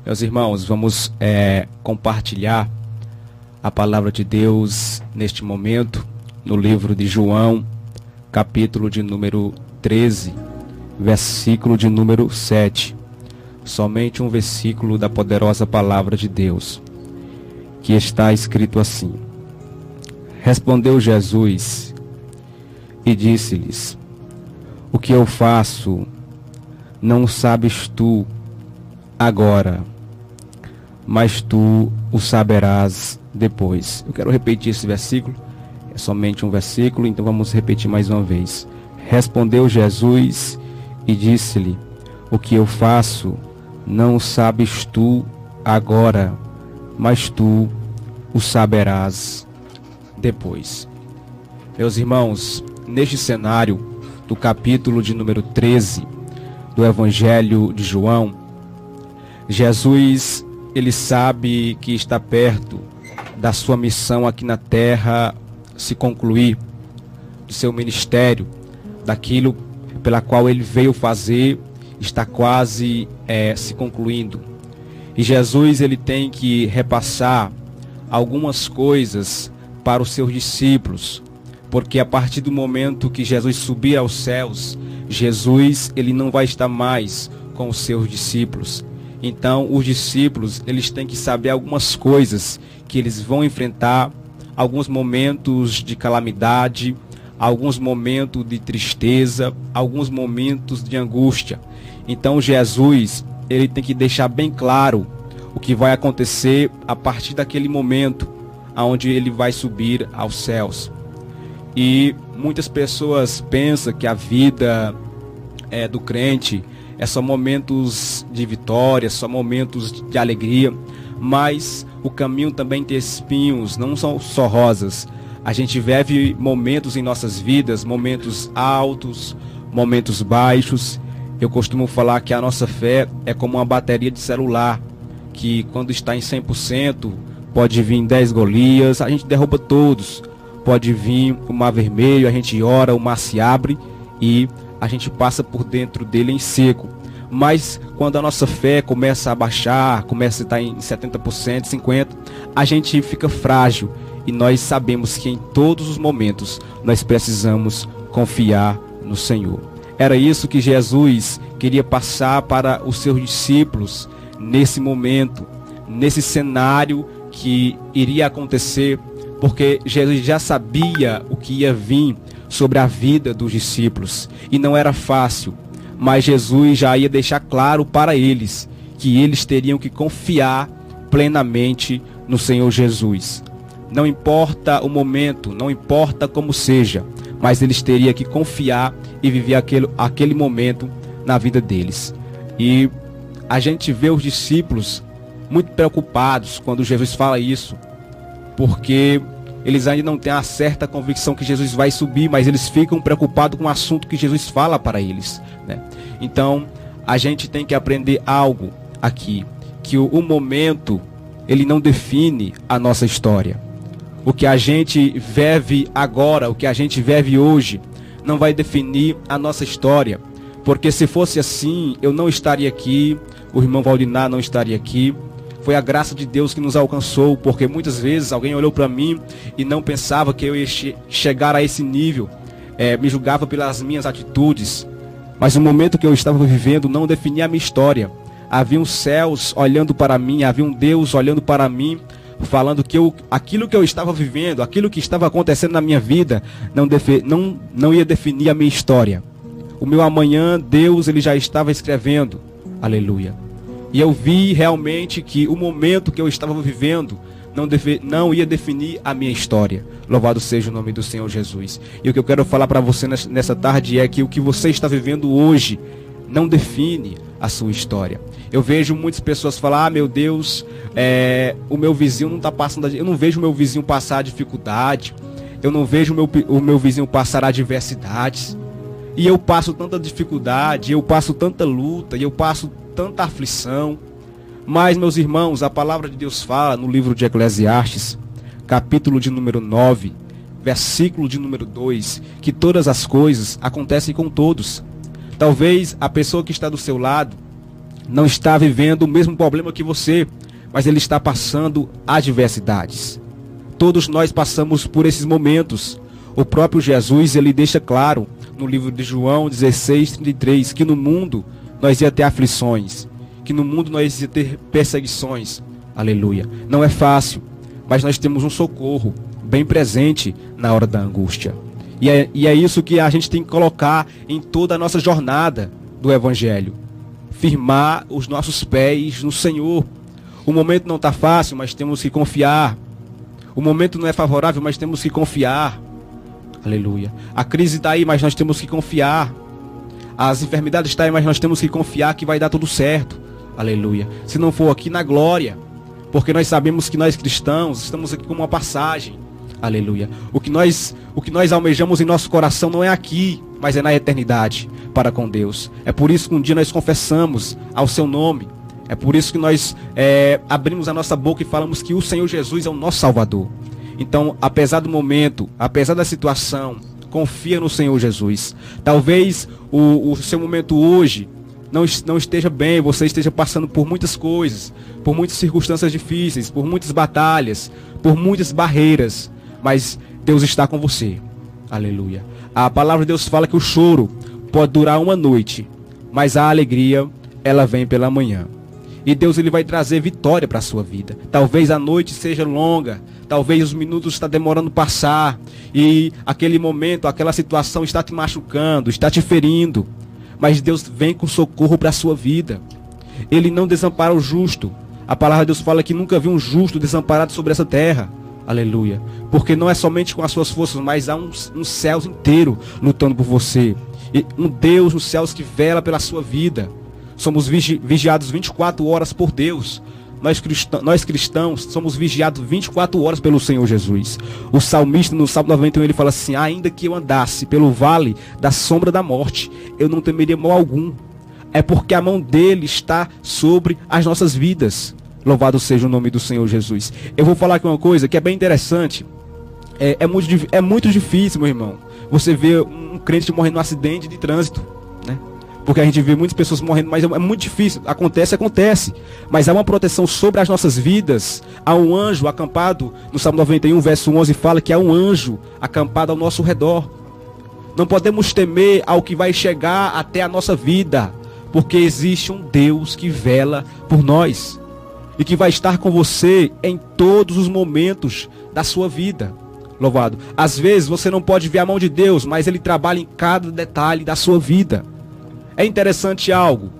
Meus irmãos, vamos compartilhar a palavra de Deus neste momento, no livro de João, capítulo de número 13, versículo de número 7. Somente um versículo da poderosa palavra de Deus, que está escrito assim: Respondeu Jesus e disse-lhes: O que eu faço não sabes tu agora, mas tu o saberás depois. Eu quero repetir esse versículo, é somente um versículo, então vamos repetir mais uma vez. Respondeu Jesus e disse-lhe: O que eu faço não sabes tu agora, mas tu o saberás depois. Meus irmãos, neste cenário do capítulo de número 13 do Evangelho de João, Jesus, ele sabe que está perto da sua missão aqui na terra se concluir, do seu ministério, daquilo pela qual ele veio fazer, está quase se concluindo. E Jesus, ele tem que repassar algumas coisas para os seus discípulos, porque a partir do momento que Jesus subir aos céus, Jesus, ele não vai estar mais com os seus discípulos. Então, os discípulos, eles têm que saber algumas coisas que eles vão enfrentar, alguns momentos de calamidade, alguns momentos de tristeza, alguns momentos de angústia. Então, Jesus, ele tem que deixar bem claro o que vai acontecer a partir daquele momento, aonde ele vai subir aos céus. E muitas pessoas pensam que a vida do crente é só momentos de vitória, só momentos de alegria, mas o caminho também tem espinhos, não são só rosas. A gente vive momentos em nossas vidas, momentos altos, momentos baixos. Eu costumo falar que a nossa fé é como uma bateria de celular, que quando está em 100%, pode vir 10 Golias, a gente derruba todos. Pode vir o mar vermelho, a gente ora, o mar se abre e a gente passa por dentro dele em seco. Mas quando a nossa fé começa a baixar, começa a estar em 70%, 50%, a gente fica frágil. E nós sabemos que em todos os momentos nós precisamos confiar no Senhor. Era isso que Jesus queria passar para os seus discípulos nesse momento, nesse cenário que iria acontecer, porque Jesus já sabia o que ia vir sobre a vida dos discípulos. E não era fácil, mas Jesus já ia deixar claro para eles que eles teriam que confiar plenamente no Senhor Jesus. Não importa o momento, não importa como seja, mas eles teriam que confiar e viver aquele momento na vida deles. E a gente vê os discípulos muito preocupados quando Jesus fala isso, porque eles ainda não têm a certa convicção que Jesus vai subir, mas eles ficam preocupados com o assunto que Jesus fala para eles, né? Então, a gente tem que aprender algo aqui, que o momento, ele não define a nossa história. O que a gente vive agora, o que a gente vive hoje, não vai definir a nossa história. Porque se fosse assim, eu não estaria aqui, o irmão Valdinar não estaria aqui. Foi a graça de Deus que nos alcançou, porque muitas vezes alguém olhou para mim e não pensava que eu ia chegar a esse nível, me julgava pelas minhas atitudes. Mas o momento que eu estava vivendo não definia a minha história. Havia os céus olhando para mim, havia um Deus olhando para mim, falando que aquilo que eu estava vivendo, aquilo que estava acontecendo na minha vida, não ia definir a minha história. O meu amanhã, Deus, ele já estava escrevendo. Aleluia. E eu vi realmente que o momento que eu estava vivendo não ia definir a minha história. Louvado seja o nome do Senhor Jesus. E o que eu quero falar para você nessa tarde é que o que você está vivendo hoje não define a sua história. Eu vejo muitas pessoas falar: meu Deus, o meu vizinho não está passando. Eu não vejo o meu vizinho passar dificuldade. Eu não vejo o meu vizinho passar adversidades. E eu passo tanta dificuldade, eu passo tanta luta, e eu passo tanta aflição. Mas, meus irmãos, a palavra de Deus fala no livro de Eclesiastes, capítulo de número 9, versículo de número 2, que todas as coisas acontecem com todos. Talvez a pessoa que está do seu lado, não está vivendo o mesmo problema que você, mas ele está passando adversidades. Todos nós passamos por esses momentos. O próprio Jesus, ele deixa claro no livro de João 16:33, que no mundo nós ia ter aflições, que no mundo nós ia ter perseguições. Aleluia. Não é fácil, mas nós temos um socorro bem presente na hora da angústia. E é isso que a gente tem que colocar em toda a nossa jornada do Evangelho. Firmar os nossos pés no Senhor. O momento não está fácil, mas temos que confiar. O momento não é favorável, mas temos que confiar. Aleluia. A crise está aí, mas nós temos que confiar. As enfermidades estão aí, mas nós temos que confiar que vai dar tudo certo. Aleluia. Se não for aqui, na glória. Porque nós sabemos que nós cristãos estamos aqui como uma passagem. Aleluia. O que nós almejamos em nosso coração não é aqui, mas é na eternidade para com Deus. É por isso que um dia nós confessamos ao seu nome. É por isso que nós abrimos a nossa boca e falamos que o Senhor Jesus é o nosso Salvador. Então, apesar do momento, apesar da situação, confia no Senhor Jesus. Talvez o seu momento hoje não esteja bem, você esteja passando por muitas coisas, por muitas circunstâncias difíceis, por muitas batalhas, por muitas barreiras, mas Deus está com você. Aleluia. A palavra de Deus fala que o choro pode durar uma noite, mas a alegria, ela vem pela manhã. E Deus, ele vai trazer vitória para a sua vida. Talvez a noite seja longa, talvez os minutos estão demorando a passar, e aquele momento, aquela situação está te machucando, está te ferindo, mas Deus vem com socorro para a sua vida. Ele não desampara o justo. A palavra de Deus fala que nunca viu um justo desamparado sobre essa terra. Aleluia. Porque não é somente com as suas forças, mas há um céu inteiro lutando por você. E um Deus nos céus que vela pela sua vida. Somos vigiados 24 horas por Deus. Nós cristãos somos vigiados 24 horas pelo Senhor Jesus. O salmista no Salmo 91 ele fala assim: ainda que eu andasse pelo vale da sombra da morte, eu não temeria mal algum. É porque a mão dele está sobre as nossas vidas. Louvado seja o nome do Senhor Jesus. Eu vou falar aqui uma coisa que é bem interessante. É muito difícil, meu irmão, você ver um crente morrendo num acidente de trânsito, né? Porque a gente vê muitas pessoas morrendo, mas é muito difícil. Acontece. Mas há uma proteção sobre as nossas vidas. Há um anjo acampado, no Salmo 91, verso 11, fala que há um anjo acampado ao nosso redor. Não podemos temer ao que vai chegar até a nossa vida, porque existe um Deus que vela por nós e que vai estar com você em todos os momentos da sua vida. Louvado. Às vezes você não pode ver a mão de Deus, mas Ele trabalha em cada detalhe da sua vida. É interessante algo.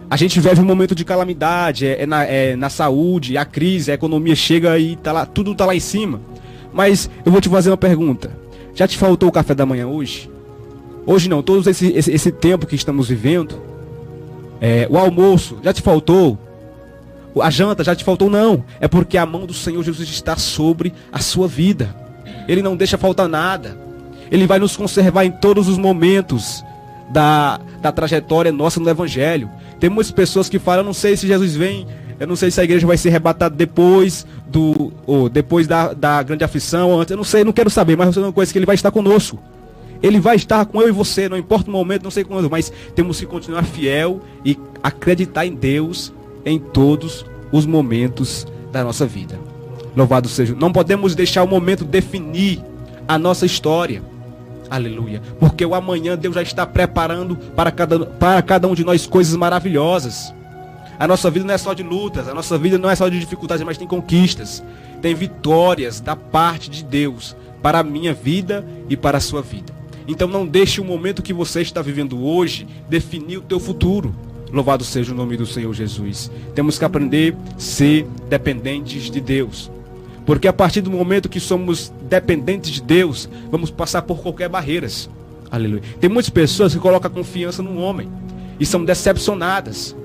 A gente vive um momento de calamidade, na saúde, a crise, a economia chega e tudo está lá em cima. Mas eu vou te fazer uma pergunta. Já te faltou o café da manhã hoje? Hoje não, todo esse tempo que estamos vivendo. O almoço, já te faltou? A janta, já te faltou? Não. É porque a mão do Senhor Jesus está sobre a sua vida. Ele não deixa faltar nada. Ele vai nos conservar em todos os momentos da trajetória nossa no Evangelho. Tem muitas pessoas que falam: eu não sei se Jesus vem, eu não sei se a igreja vai ser arrebatada depois da grande aflição, antes, eu não sei, não quero saber, mas eu sei uma coisa, que Ele vai estar conosco. Ele vai estar com eu e você, não importa o momento, não sei quando, mas temos que continuar fiel e acreditar em Deus em todos os momentos da nossa vida. Louvado seja. Não podemos deixar o momento definir a nossa história. Aleluia. Porque o amanhã Deus já está preparando para cada um de nós coisas maravilhosas. A nossa vida não é só de lutas, a nossa vida não é só de dificuldades, mas tem conquistas. Tem vitórias da parte de Deus para a minha vida e para a sua vida. Então não deixe o momento que você está vivendo hoje definir o teu futuro. Louvado seja o nome do Senhor Jesus. Temos que aprender a ser dependentes de Deus. Porque a partir do momento que somos dependentes de Deus, vamos passar por qualquer barreiras. Aleluia. Tem muitas pessoas que colocam a confiança no homem e são decepcionadas.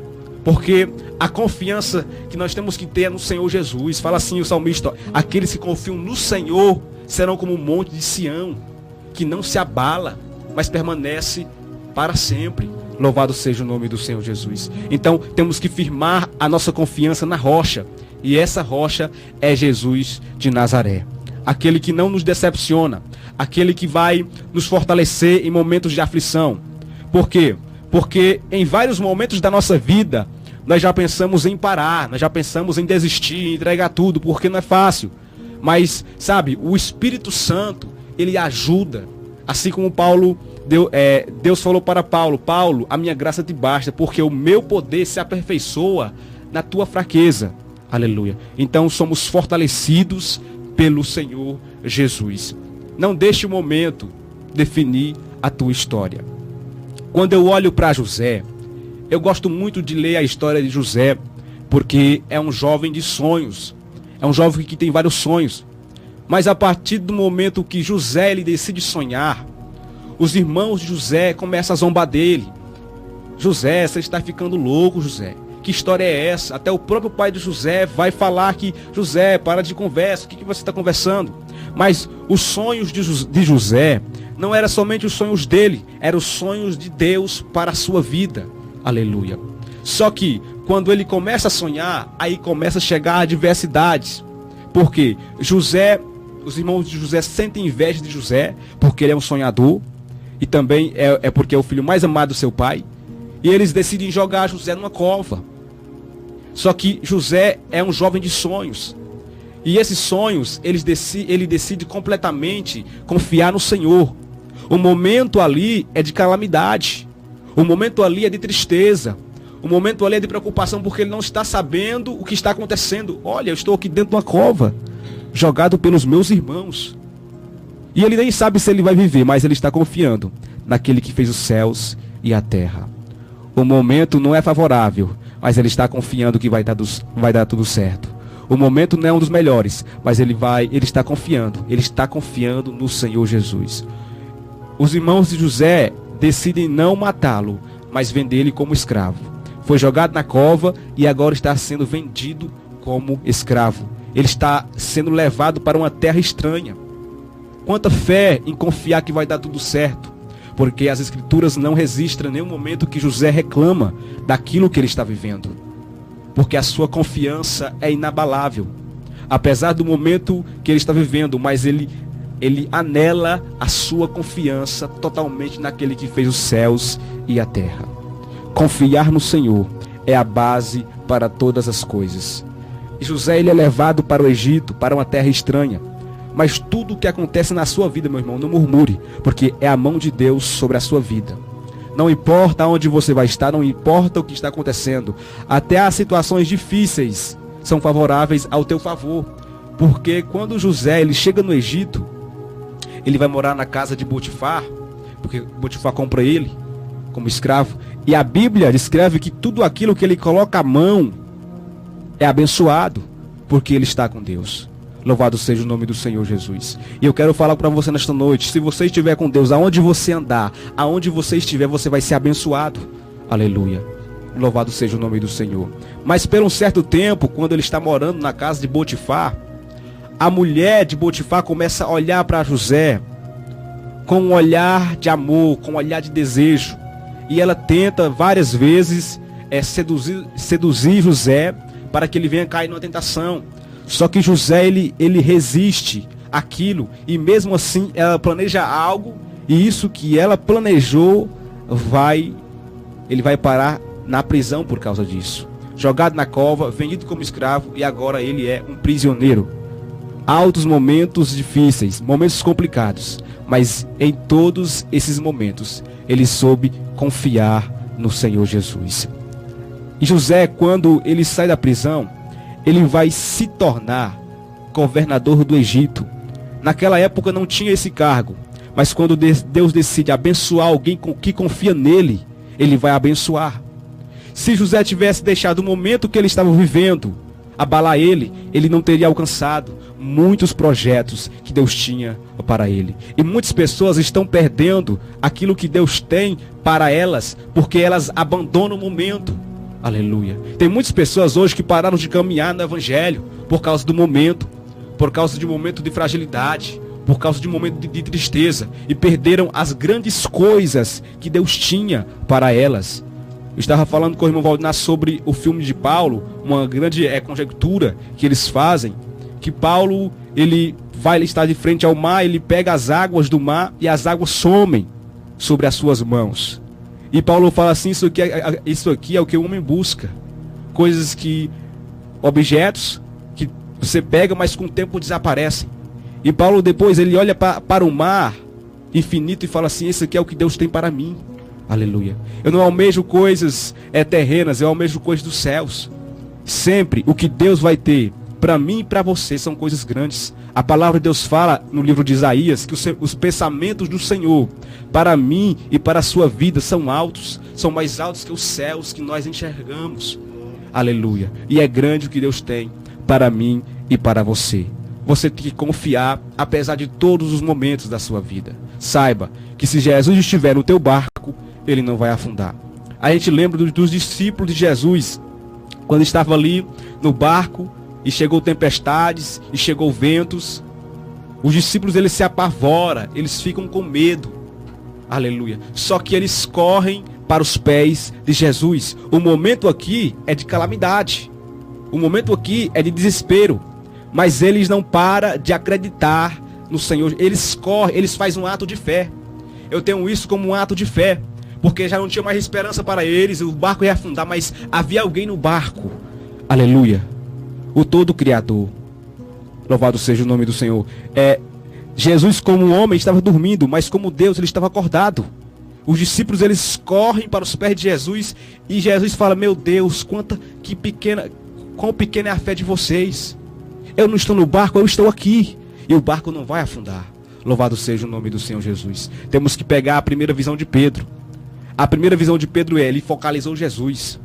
Porque a confiança que nós temos que ter é no Senhor Jesus. Fala assim o salmista: aqueles que confiam no Senhor serão como um monte de Sião, que não se abala, mas permanece para sempre. Louvado seja o nome do Senhor Jesus. Então temos que firmar a nossa confiança na rocha. E essa rocha é Jesus de Nazaré. Aquele que não nos decepciona. Aquele que vai nos fortalecer em momentos de aflição. Por quê? Porque em vários momentos da nossa vida, nós já pensamos em parar, nós já pensamos em desistir, em entregar tudo, porque não é fácil. Mas, sabe, o Espírito Santo, ele ajuda. Assim como Deus falou para Paulo: Paulo, a minha graça te basta, porque o meu poder se aperfeiçoa na tua fraqueza. Aleluia. Então somos fortalecidos pelo Senhor Jesus. Não deixe o momento definir a tua história. Quando eu olho para José, eu gosto muito de ler a história de José, porque é um jovem de sonhos. É um jovem que tem vários sonhos. Mas a partir do momento que José ele decide sonhar, os irmãos de José começam a zombar dele. José, você está ficando louco, José. Que história é essa? Até o próprio pai de José vai falar que: José, para de conversa, o que você está conversando? Mas os sonhos de José não eram somente os sonhos dele, eram os sonhos de Deus para a sua vida. Aleluia. Só que quando ele começa a sonhar, aí começa a chegar adversidades. Porque os irmãos de José sentem inveja de José, porque ele é um sonhador, e também é porque é o filho mais amado do seu pai. E eles decidem jogar José numa cova. Só que José é um jovem de sonhos. E esses sonhos, ele decide completamente confiar no Senhor. O momento ali é de calamidade. O momento ali é de tristeza. O momento ali é de preocupação, porque ele não está sabendo o que está acontecendo. Olha, eu estou aqui dentro de uma cova, jogado pelos meus irmãos. E ele nem sabe se ele vai viver, mas ele está confiando naquele que fez os céus e a terra. O momento não é favorável, mas ele está confiando que vai dar tudo certo. O momento não é um dos melhores, mas ele está confiando no Senhor Jesus. Os irmãos de José decidem não matá-lo, mas vender ele como escravo. Foi jogado na cova e agora está sendo vendido como escravo. Ele está sendo levado para uma terra estranha. Quanta fé em confiar que vai dar tudo certo. Porque as escrituras não registram nenhum momento que José reclama daquilo que ele está vivendo. Porque a sua confiança é inabalável. Apesar do momento que ele está vivendo, mas ele anela a sua confiança totalmente naquele que fez os céus e a terra. Confiar no Senhor é a base para todas as coisas. E José ele é levado para o Egito, para uma terra estranha. Mas tudo o que acontece na sua vida, meu irmão, não murmure, porque é a mão de Deus sobre a sua vida. Não importa onde você vai estar, não importa o que está acontecendo. Até as situações difíceis são favoráveis ao teu favor. Porque quando José ele chega no Egito, ele vai morar na casa de Potifar, porque Potifar compra ele como escravo. E a Bíblia descreve que tudo aquilo que ele coloca a mão é abençoado, porque ele está com Deus. Louvado seja o nome do Senhor Jesus. E eu quero falar para você nesta noite: se você estiver com Deus, aonde você andar, aonde você estiver, você vai ser abençoado. Aleluia. Louvado seja o nome do Senhor. Mas por um certo tempo, quando ele está morando na casa de Potifar, a mulher de Potifar começa a olhar para José com um olhar de amor, com um olhar de desejo. E ela tenta várias vezes seduzir José para que ele venha cair numa tentação. Só que José ele resiste àquilo, e mesmo assim ela planeja algo, e isso que ela planejou ele vai parar na prisão por causa disso. Jogado na cova, vendido como escravo, e agora ele é um prisioneiro. Altos momentos difíceis, momentos complicados, mas em todos esses momentos ele soube confiar no Senhor Jesus. E José, quando ele sai da prisão, ele vai se tornar governador do Egito. Naquela época não tinha esse cargo, mas quando Deus decide abençoar alguém que confia nele, ele vai abençoar. Se José tivesse deixado o momento que ele estava vivendo abalar ele não teria alcançado muitos projetos que Deus tinha para ele. E muitas pessoas estão perdendo aquilo que Deus tem para elas, porque elas abandonam o momento. Aleluia. Tem muitas pessoas hoje que pararam de caminhar no Evangelho por causa do momento, por causa de um momento de fragilidade, por causa de um momento de tristeza, e perderam as grandes coisas que Deus tinha para elas. Eu estava falando com o irmão Valdinár sobre o filme de Paulo, uma grande conjectura que eles fazem, que Paulo ele estar de frente ao mar, ele pega as águas do mar e as águas somem sobre as suas mãos. E Paulo fala assim: isso aqui é o que o homem busca. coisas que, objetos que você pega, mas com o tempo desaparecem. E Paulo depois ele olha para o mar infinito e fala assim: esse aqui é o que Deus tem para mim. Aleluia. Eu não almejo coisas terrenas, eu almejo coisas dos céus. Sempre o que Deus vai ter para mim e para você são coisas grandes. A palavra de Deus fala no livro de Isaías que os pensamentos do Senhor para mim e para a sua vida são altos, são mais altos que os céus que nós enxergamos. Aleluia. E é grande o que Deus tem para mim e para você. Você tem que confiar apesar de todos os momentos da sua vida. Saiba que se Jesus estiver no teu barco, ele não vai afundar. A gente lembra dos discípulos de Jesus, quando estava ali no barco e chegou tempestades e chegou ventos. Os discípulos eles se apavoram, eles ficam com medo. Aleluia. Só que eles correm para os pés de Jesus. O momento aqui é de calamidade. O momento aqui é de desespero. Mas eles não param de acreditar no Senhor. Eles correm, eles fazem um ato de fé. Eu tenho isso como um ato de fé. Porque já não tinha mais esperança para eles. O barco ia afundar, mas havia alguém no barco. Aleluia. O todo Criador. Louvado seja o nome do Senhor. Jesus como homem estava dormindo, mas como Deus ele estava acordado. Os discípulos eles correm para os pés de Jesus e Jesus fala: meu Deus, quão pequena é a fé de vocês. Eu não estou no barco, eu estou aqui. E o barco não vai afundar. Louvado seja o nome do Senhor Jesus. Temos que pegar a primeira visão de Pedro. A primeira visão de Pedro ele focalizou Jesus.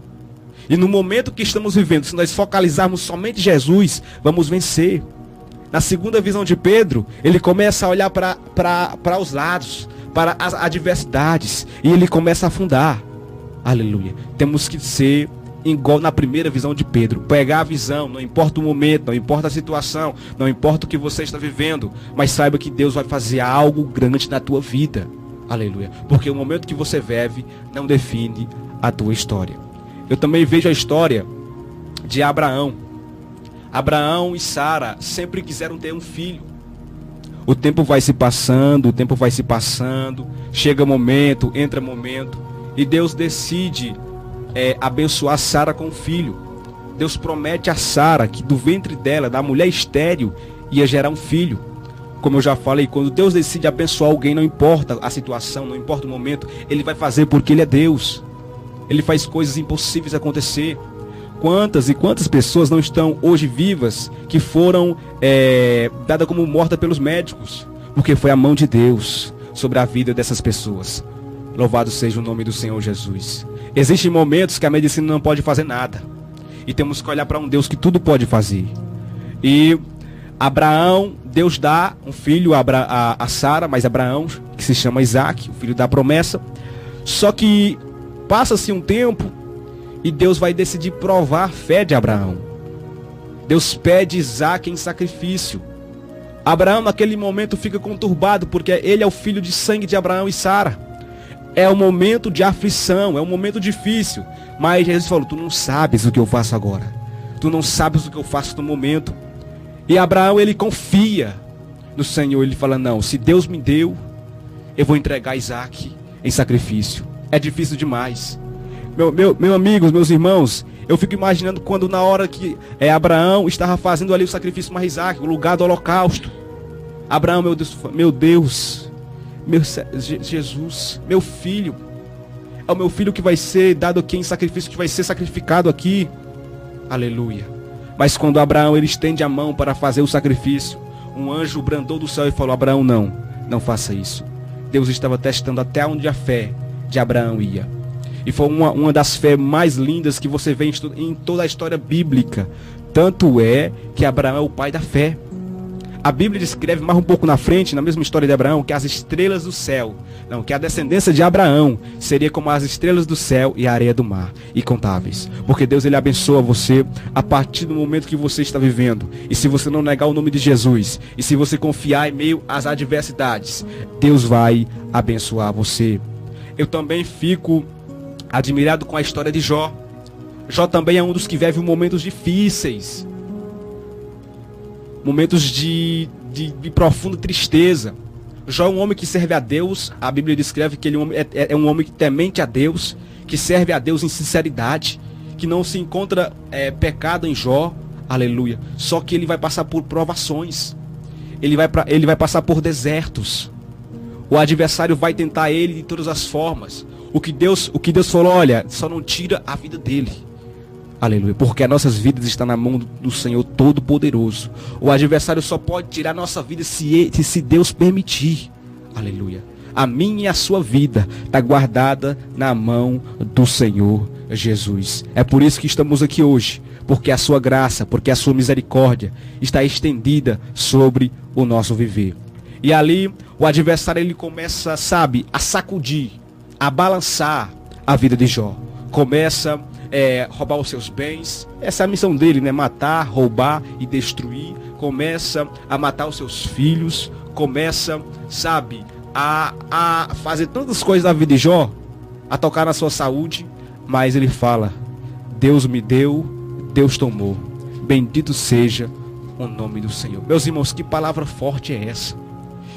E no momento que estamos vivendo, se nós focalizarmos somente Jesus, vamos vencer. Na segunda visão de Pedro, ele começa a olhar para os lados, para as adversidades, e ele começa a afundar. Aleluia. Temos que ser igual na primeira visão de Pedro. Pegar a visão, não importa o momento, não importa a situação, não importa o que você está vivendo, mas saiba que Deus vai fazer algo grande na tua vida. Aleluia. Porque o momento que você vive não define a tua história. Eu também vejo a história de Abraão. Abraão e Sara sempre quiseram ter um filho. O tempo vai se passando, chega momento, entra momento, e Deus decide abençoar Sara com um filho. Deus promete a Sara que do ventre dela, da mulher estéril, ia gerar um filho. Como eu já falei, quando Deus decide abençoar alguém, não importa a situação, não importa o momento, Ele vai fazer porque Ele é Deus. Ele faz coisas impossíveis acontecer. Quantas e quantas pessoas não estão hoje vivas que foram dadas como mortas pelos médicos? Porque foi a mão de Deus sobre a vida dessas pessoas. Louvado seja o nome do Senhor Jesus. Existem momentos que a medicina não pode fazer nada. E temos que olhar para um Deus que tudo pode fazer. E Abraão, Deus dá um filho a Sara, mas Abraão, que se chama Isaac, o filho da promessa. Só que passa-se um tempo e Deus vai decidir provar a fé de Abraão. Deus pede Isaac em sacrifício. Abraão naquele momento fica conturbado, porque ele é o filho de sangue de Abraão e Sara. É um momento de aflição, é um momento difícil. Mas Jesus falou: tu não sabes o que eu faço agora. Tu não sabes o que eu faço no momento. E Abraão ele confia no Senhor. Ele fala: não, se Deus me deu, eu vou entregar Isaac em sacrifício. É difícil demais. Meus amigos, meus irmãos, eu fico imaginando quando na hora que Abraão estava fazendo ali o sacrifício para Isaac, o lugar do holocausto. Abraão, meu Deus, Jesus, meu filho, é o meu filho que vai ser dado aqui em sacrifício, que vai ser sacrificado aqui. Aleluia. Mas quando Abraão ele estende a mão para fazer o sacrifício, um anjo brandou do céu e falou: Abraão, não faça isso. Deus estava testando até onde a fé de Abraão ia. E foi uma das fés mais lindas que você vê em toda a história bíblica. Tanto é que Abraão é o pai da fé. A Bíblia descreve mais um pouco na frente, na mesma história de Abraão, que as estrelas do céu, que a descendência de Abraão seria como as estrelas do céu e a areia do mar, incontáveis. Porque Deus ele abençoa você a partir do momento que você está vivendo. E se você não negar o nome de Jesus, e se você confiar em meio às adversidades, Deus vai abençoar você. Eu também fico admirado com a história de Jó. Jó também é um dos que vive momentos difíceis. Momentos de profunda tristeza. Jó é um homem que serve a Deus. A Bíblia descreve que ele é um homem temente a Deus, que serve a Deus em sinceridade, que não se encontra pecado em Jó, aleluia. Só que ele vai passar por provações, ele vai passar por desertos. O adversário vai tentar ele de todas as formas. O que Deus falou, olha, só não tira a vida dele. Aleluia, porque as nossas vidas estão na mão do Senhor Todo-Poderoso. O adversário só pode tirar a nossa vida se Deus permitir. Aleluia. A minha e a sua vida está guardada na mão do Senhor Jesus. É por isso que estamos aqui hoje. Porque a sua graça, porque a sua misericórdia está estendida sobre o nosso viver. E ali o adversário ele começa, sabe, a sacudir, a balançar a vida de Jó. Começa roubar os seus bens. Essa é a missão dele, né? Matar, roubar e destruir. Começa a matar os seus filhos. Começa, sabe, a fazer tantas coisas da vida de Jó, a tocar na sua saúde. Mas ele fala: Deus me deu, Deus tomou. Bendito seja o nome do Senhor. Meus irmãos, que palavra forte é essa?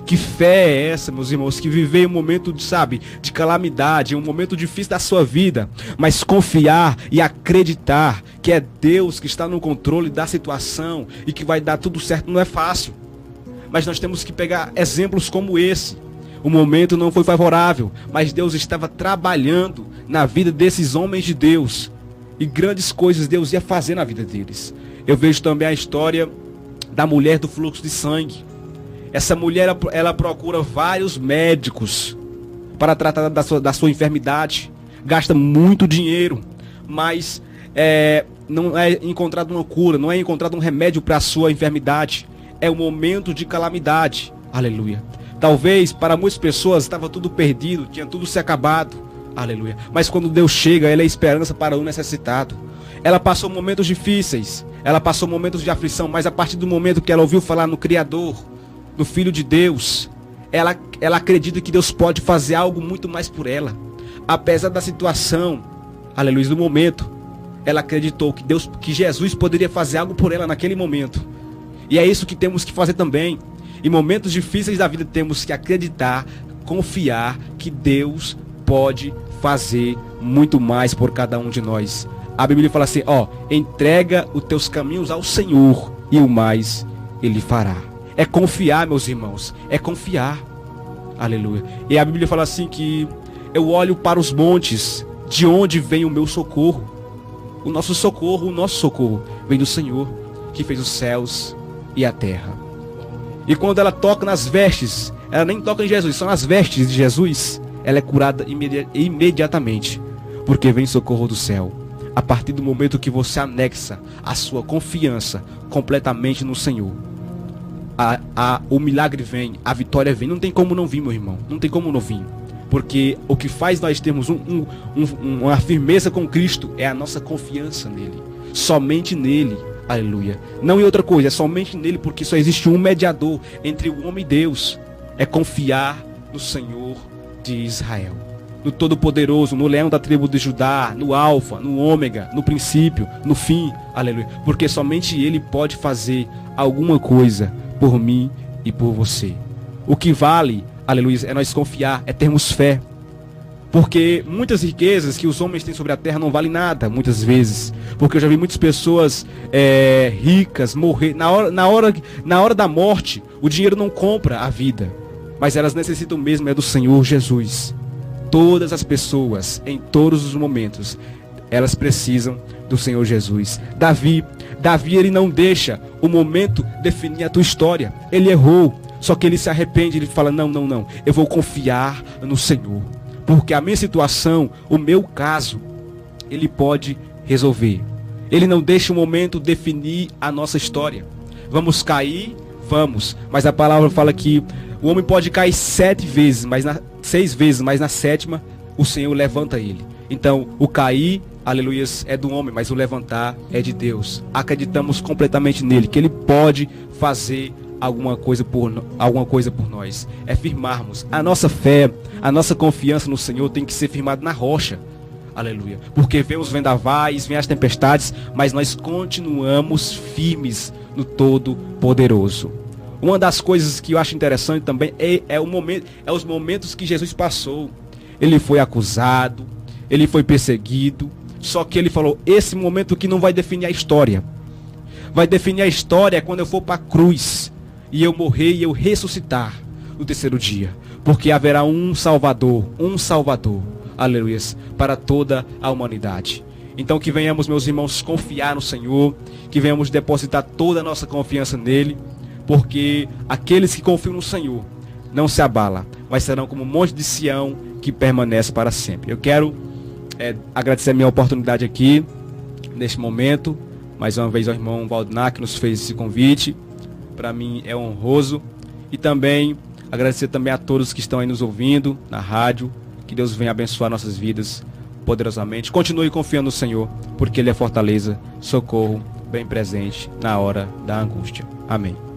Que fé é essa, meus irmãos, que viver um momento de calamidade, um momento difícil da sua vida, mas confiar e acreditar que é Deus que está no controle da situação e que vai dar tudo certo, não é fácil. Mas nós temos que pegar exemplos como esse. O momento não foi favorável, mas Deus estava trabalhando na vida desses homens de Deus. E grandes coisas Deus ia fazer na vida deles. Eu vejo também a história da mulher do fluxo de sangue. Essa mulher, ela procura vários médicos para tratar da sua enfermidade. Gasta muito dinheiro, mas não é encontrado uma cura, não é encontrado um remédio para a sua enfermidade. É um momento de calamidade. Aleluia. Talvez para muitas pessoas estava tudo perdido, tinha tudo se acabado. Aleluia. Mas quando Deus chega, Ele é esperança para o necessitado. Ela passou momentos difíceis, ela passou momentos de aflição, mas a partir do momento que ela ouviu falar no Criador, no Filho de Deus, ela acredita que Deus pode fazer algo muito mais por ela. Apesar da situação, aleluia, do momento, ela acreditou que Jesus poderia fazer algo por ela naquele momento. E é isso que temos que fazer também. Em momentos difíceis da vida temos que acreditar, confiar que Deus pode fazer muito mais por cada um de nós. A Bíblia fala assim, entrega os teus caminhos ao Senhor e o mais Ele fará. É confiar, meus irmãos, é confiar. Aleluia. E a Bíblia fala assim que eu olho para os montes, de onde vem o meu socorro. O nosso socorro vem do Senhor, que fez os céus e a terra. E quando ela toca nas vestes, ela nem toca em Jesus, são as vestes de Jesus, ela é curada imediatamente, porque vem socorro do céu. A partir do momento que você anexa a sua confiança completamente no Senhor, o milagre vem, a vitória vem. Não tem como não vir, meu irmão. Não tem como não vir. Porque o que faz nós termos uma firmeza com Cristo é a nossa confiança nele. Somente nele. Aleluia. Não em outra coisa, é somente nele, porque só existe um mediador entre o homem e Deus. É confiar no Senhor de Israel, no Todo-Poderoso, no Leão da tribo de Judá, no Alfa, no Ômega, no princípio, no fim. Aleluia. Porque somente ele pode fazer alguma coisa por mim e por você. O que vale, aleluia, é nós confiar, é termos fé. Porque muitas riquezas que os homens têm sobre a terra não valem nada, muitas vezes. Porque eu já vi muitas pessoas ricas morrer. Na hora da morte, o dinheiro não compra a vida. Mas elas necessitam mesmo do Senhor Jesus. Todas as pessoas, em todos os momentos, elas precisam do Senhor Jesus. Davi, ele não deixa o momento definir a tua história. Ele errou, só que ele se arrepende. Ele fala, não, eu vou confiar no Senhor. Porque a minha situação, o meu caso, Ele pode resolver. Ele não deixa o momento definir a nossa história. Vamos cair? Vamos. Mas a palavra fala que o homem pode cair 7 vezes, 6 vezes, mas na 7ª o Senhor levanta ele. Então, o cair, aleluia, é do homem, mas o levantar é de Deus. Acreditamos completamente nele, que Ele pode fazer alguma coisa por nós. É firmarmos a nossa fé, a nossa confiança no Senhor tem que ser firmada na rocha. Aleluia. Porque vem os vendavais, vem as tempestades, mas nós continuamos firmes no Todo-Poderoso. Uma das coisas que eu acho interessante também é os momentos que Jesus passou. Ele foi acusado, ele foi perseguido, Só que ele falou, esse momento que não vai definir a história. Vai definir a história quando eu for para a cruz e eu morrer e eu ressuscitar no terceiro dia. Porque haverá um Salvador, aleluias, para toda a humanidade. Então que venhamos, meus irmãos, confiar no Senhor, que venhamos depositar toda a nossa confiança nele, porque aqueles que confiam no Senhor não se abalam, mas serão como o monte de Sião que permanece para sempre. Eu quero agradecer a minha oportunidade aqui, neste momento, mais uma vez ao irmão Valdinár que nos fez esse convite, para mim é honroso, e também agradecer também a todos que estão aí nos ouvindo na rádio, que Deus venha abençoar nossas vidas poderosamente. Continue confiando no Senhor, porque Ele é fortaleza, socorro, bem presente na hora da angústia. Amém.